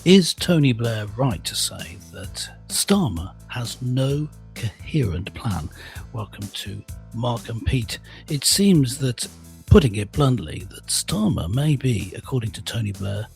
Is Tony Blair right to say that Starmer has no coherent plan? Welcome to Mark and Pete. It seems that, putting it bluntly, that Starmer may be, according to Tony Blair,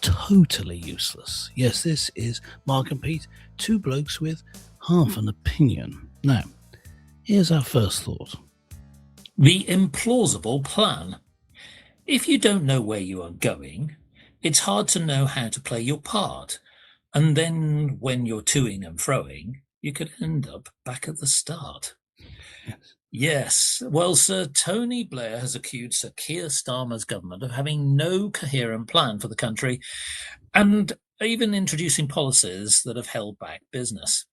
totally useless. Yes, this is Mark and Pete, two blokes with half an opinion. Now, here's our first thought. The implausible plan. If you don't know where you are going, it's hard to know how to play your part. And then when you're toing and froing, you could end up back at the start. Yes. Well, Sir Tony Blair has accused Sir Keir Starmer's government of having no coherent plan for the country and even introducing policies that have held back business.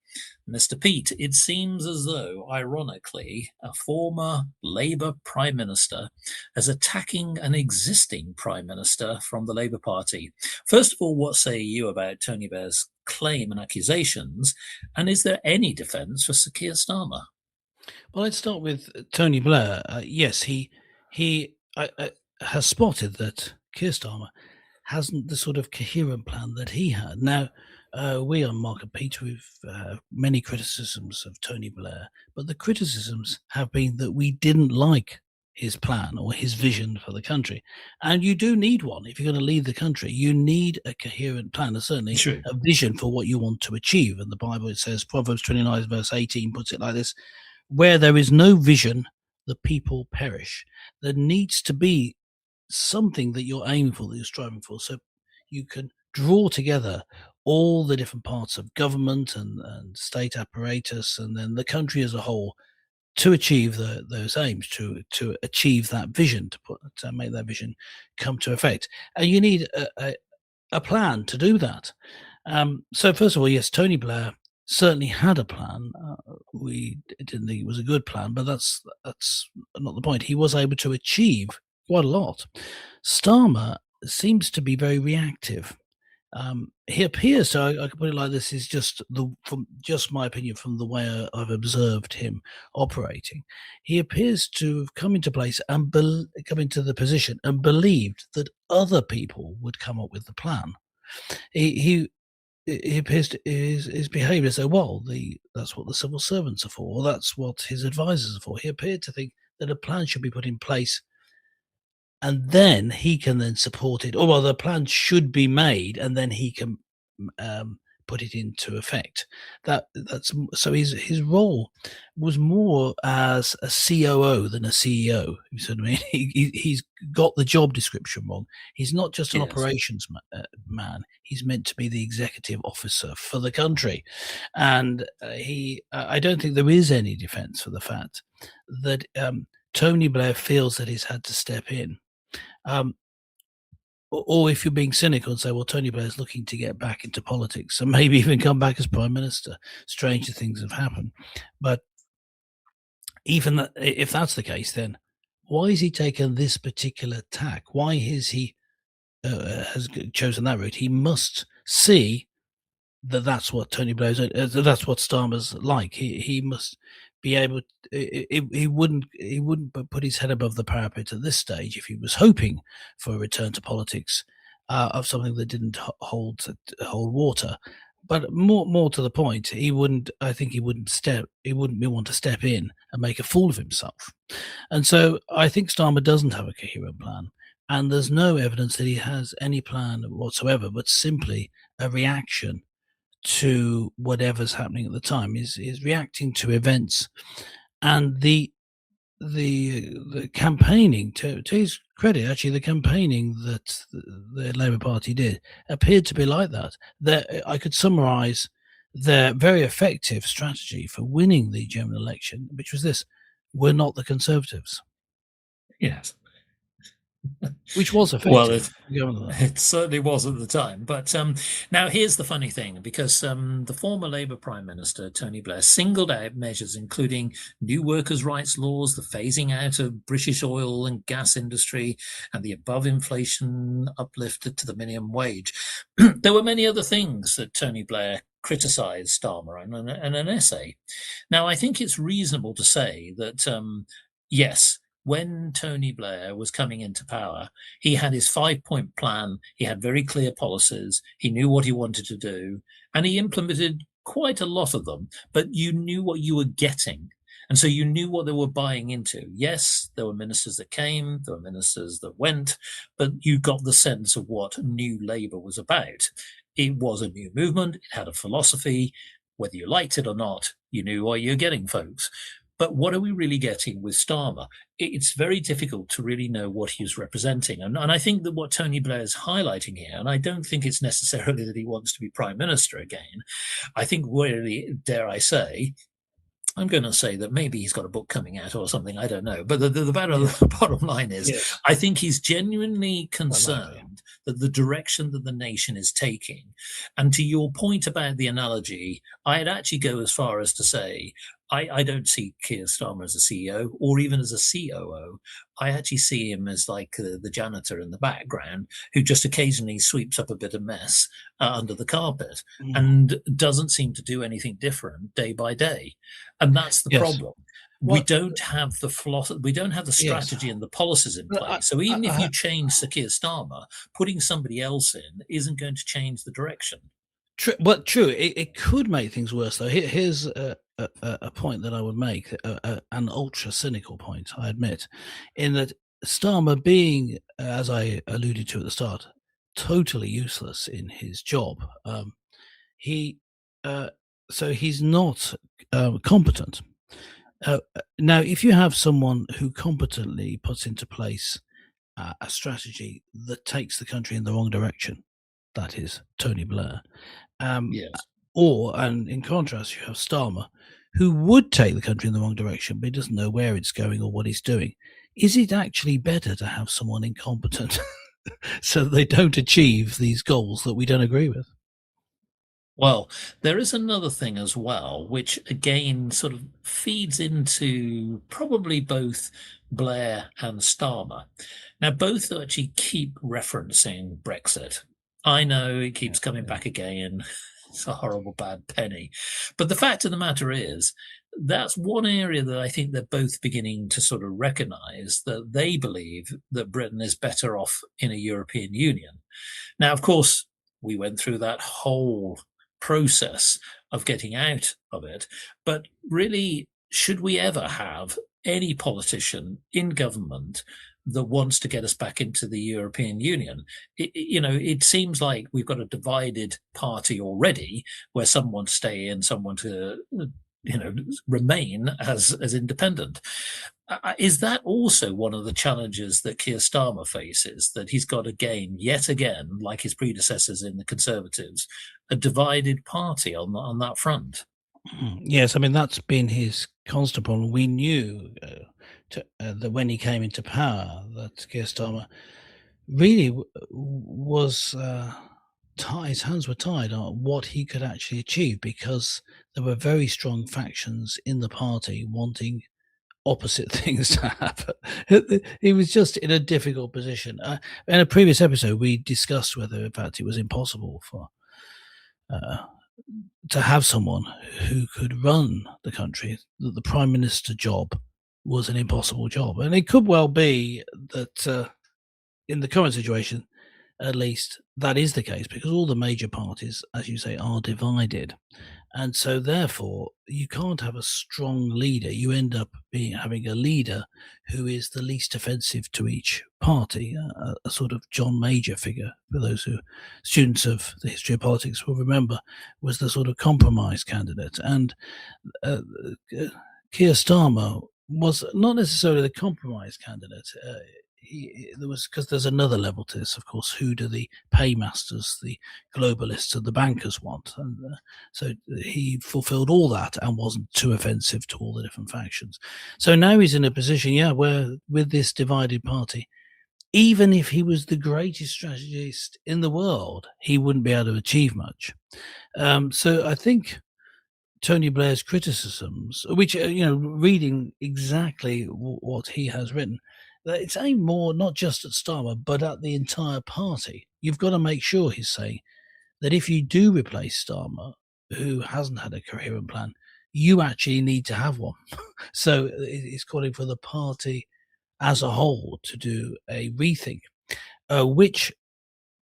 Mr. Pete, it seems as though, ironically, a former Labour Prime Minister is attacking an existing Prime Minister from the Labour Party. First of all, what say you about Tony Blair's claim and accusations? And is there any defence for Sir Keir Starmer? Well, let's start with Tony Blair. Yes, he has spotted that Keir Starmer hasn't the sort of coherent plan that he had. Now, we on Mark and Pete, we've many criticisms of Tony Blair, but the criticisms have been that we didn't like his plan or his vision for the country. And you do need one. If you're going to lead the country, you need a coherent plan, and certainly True. a vision for what you want to achieve. And the Bible, it says, Proverbs 29, verse 18, puts it like this: where there is no vision, the people perish. There needs to be something that you're aiming for, that you're striving for, so you can draw together all the different parts of government and state apparatus and then the country as a whole to achieve those aims, to achieve that vision, to make that vision come to effect. And you need a plan to do that. So first of all, yes, Tony Blair certainly had a plan. We didn't think it was a good plan, but that's not the point. He was able to achieve quite a lot. Starmer seems to be very reactive. He appears, so I can put it like this: is from just my opinion from the way I've observed him operating. He appears to have come into place and come into the position and believed that other people would come up with the plan. He appears to his behaviour so that's what the civil servants are for, or that's what his advisors are for. He appeared to think that a plan should be put in place and then he can then support it. Or well, the plan should be made and then he can put it into effect. That's so his role was more as a COO than a CEO. You see what I mean? He's got the job description wrong. He's not just an operations man. He's meant to be the executive officer for the country, and I don't think there is any defence for the fact that Tony Blair feels that he's had to step in. Or if you're being cynical and say, well, Tony Blair's looking to get back into politics and maybe even come back as Prime Minister, stranger things have happened. But even if that's the case, then why has he taken this particular tack? Why has he has chosen that route? He must see that that's what Tony Blair's, that's what Starmer's like. He must be able. He wouldn't put his head above the parapet at this stage if he was hoping for a return to politics of something that didn't hold water. But more to the point, he wouldn't. I think he wouldn't want to step in and make a fool of himself. And so I think Starmer doesn't have a coherent plan, and there's no evidence that he has any plan whatsoever, but simply a reaction to whatever's happening at the time. Is reacting to events, and the campaigning, to his credit, actually, the campaigning that the Labour Party did appeared to be like that. I could summarise their very effective strategy for winning the general election, which was this: we're not the Conservatives. Yes. Which was effective. Well, it certainly was at the time. But now here's the funny thing, because the former Labour Prime Minister, Tony Blair, singled out measures including new workers' rights laws, the phasing out of British oil and gas industry, and the above inflation uplift to the minimum wage. There were many other things that Tony Blair criticised Starmer in an essay. Now, I think it's reasonable to say that, yes, when Tony Blair was coming into power, he had his 5 point plan. He had very clear policies. He knew what he wanted to do, and he implemented quite a lot of them. But you knew what you were getting. And so you knew what they were buying into. Yes, there were ministers that came, there were ministers that went, but you got the sense of what New Labour was about. It was a new movement, it had a philosophy. Whether you liked it or not, you knew what you're getting, folks. But what are we really getting with Starmer? It's very difficult to really know what he was representing. And I think that what Tony Blair is highlighting here, and I don't think it's necessarily that he wants to be prime minister again. I think really, dare I say, I'm going to say that maybe he's got a book coming out or something. I don't know. But the bottom line is, Yes. I think he's genuinely Quite likely. concerned that the direction that the nation is taking. And to your point about the analogy, I'd actually go as far as to say, I don't see Keir Starmer as a CEO or even as a COO. I actually see him as like the janitor in the background who just occasionally sweeps up a bit of mess under the carpet and doesn't seem to do anything different day by day. And that's the Yes. problem. We Well, don't have the philosophy, we don't have the yes. strategy and the policies in But place. So even if I, you change Sir Keir Starmer, putting somebody else in isn't going to change the direction. True. It could make things worse, though. Here's a point that I would make, an ultra cynical point, I admit, in that Starmer being, as I alluded to at the start, totally useless in his job. He so he's not competent. Now, if you have someone who competently puts into place a strategy that takes the country in the wrong direction, that is Tony Blair. Yes. And in contrast, you have Starmer, who would take the country in the wrong direction, but he doesn't know where it's going or what he's doing. Is it actually better to have someone incompetent so that they don't achieve these goals that we don't agree with? Well, there is another thing as well, which again sort of feeds into probably both Blair and Starmer. Now, both actually keep referencing Brexit. I know it keeps coming back again. It's a horrible bad penny. But the fact of the matter is, that's one area that I think they're both beginning to sort of recognize that they believe that Britain is better off in a European Union. Now, of course, we went through that whole process of getting out of it. But really, should we ever have any politician in government that wants to get us back into the European Union? It seems like we've got a divided party already, where some want to stay in, some want to remain as independent. Is that also one of the challenges that Keir Starmer faces, that he's got again, yet again, like his predecessors in the Conservatives, a divided party on that front? Yes, I mean, that's been his constant problem. We knew that when he came into power, that Keir Starmer really was his hands were tied on what he could actually achieve, because there were very strong factions in the party wanting opposite things to happen. He was just in a difficult position. In a previous episode, we discussed whether, in fact, it was impossible for uh, to have someone who could run the country. That the prime minister job was an impossible job, and it could well be that in the current situation, at least, that is the case, because all the major parties, as you say, are divided. And so, therefore, you can't have a strong leader. You end up having a leader who is the least offensive to each party, a sort of John Major figure, for those who students of the history of politics will remember, was the sort of compromise candidate. And uh, Keir Starmer was not necessarily the compromise candidate. There was, because there's another level to this, of course. Who do the paymasters, the globalists, and the bankers want? And so he fulfilled all that and wasn't too offensive to all the different factions. So now he's in a position, where with this divided party, even if he was the greatest strategist in the world, he wouldn't be able to achieve much. So I think Tony Blair's criticisms, which reading exactly what he has written, that it's aimed more not just at Starmer but at the entire party. You've got to make sure, he's saying, that if you do replace Starmer, who hasn't had a coherent plan, you actually need to have one. So he's calling for the party as a whole to do a rethink, which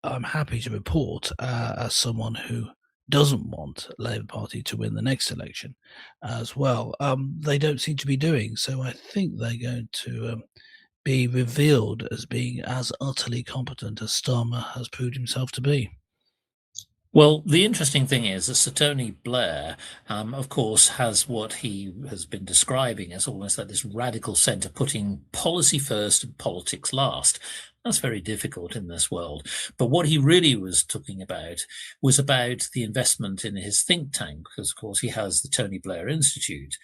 I'm happy to report, as someone who doesn't want Labour Party to win the next election as well, they don't seem to be doing. So I think they're going to be revealed as being as utterly competent as Starmer has proved himself to be. Well, the interesting thing is that Sir Tony Blair, of course, has what he has been describing as almost like this radical centre, putting policy first and politics last. That's very difficult in this world. But what he really was talking about was about the investment in his think tank, because, of course, he has the Tony Blair Institute,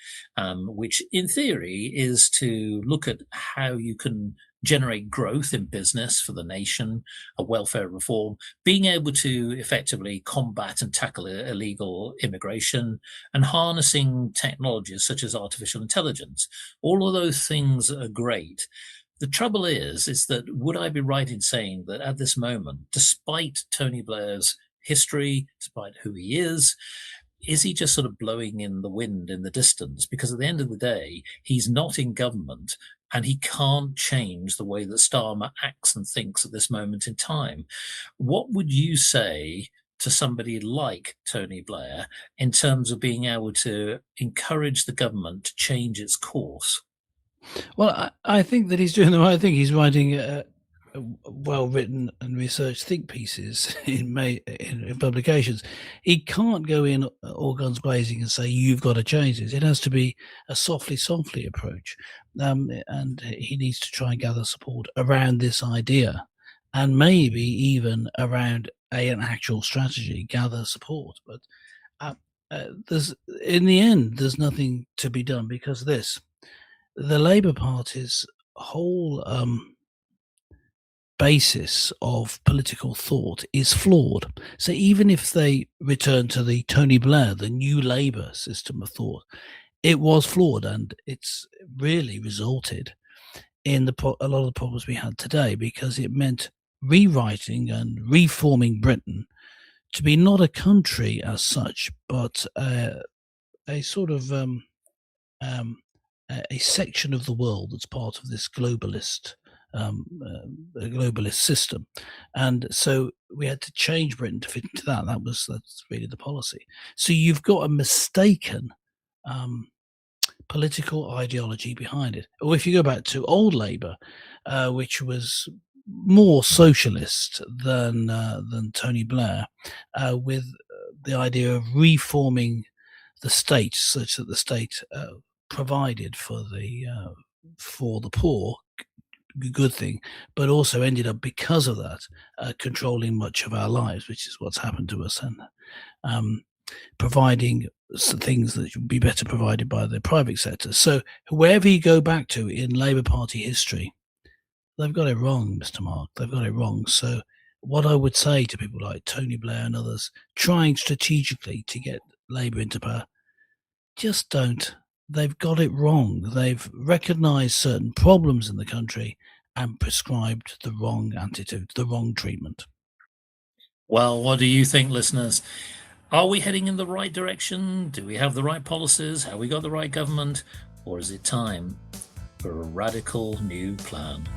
which in theory is to look at how you can generate growth in business for the nation, a welfare reform, being able to effectively combat and tackle illegal immigration, and harnessing technologies such as artificial intelligence. All of those things are great. The trouble is that would I be right in saying that at this moment, despite Tony Blair's history, despite who he is he just sort of blowing in the wind in the distance? Because at the end of the day, he's not in government and he can't change the way that Starmer acts and thinks at this moment in time. What would you say to somebody like Tony Blair in terms of being able to encourage the government to change its course? Well, I think that he's doing the right thing. He's writing well-written and researched think pieces in publications. He can't go in all guns blazing and say, you've got to change this. It has to be a softly approach. And he needs to try and gather support around this idea, and maybe even around an actual strategy, gather support. But there's, in the end, there's nothing to be done, because the Labour Party's whole basis of political thought is flawed. So even if they return to the Tony Blair, the new Labour system of thought, it was flawed, and it's really resulted in a lot of the problems we had today, because it meant rewriting and reforming Britain to be not a country as such, but a sort of a section of the world that's part of this globalist system. And so we had to change Britain to fit into that. That's really the policy. So you've got a mistaken political ideology behind it. Or if you go back to old Labour, which was more socialist than Tony Blair, with the idea of reforming the state such that the state provided for the poor, good thing, but also ended up, because of that, controlling much of our lives, which is what's happened to us, and providing things that should be better provided by the private sector. So wherever you go back to in Labour Party history, they've got it wrong, Mr. Mark. They've got it wrong. So what I would say to people like Tony Blair and others trying strategically to get Labour into power, just don't. They've got it wrong. They've recognised certain problems in the country and prescribed the wrong attitude, the wrong treatment. Well, what do you think, listeners? Are we heading in the right direction? Do we have the right policies? Have we got the right government? Or is it time for a radical new plan?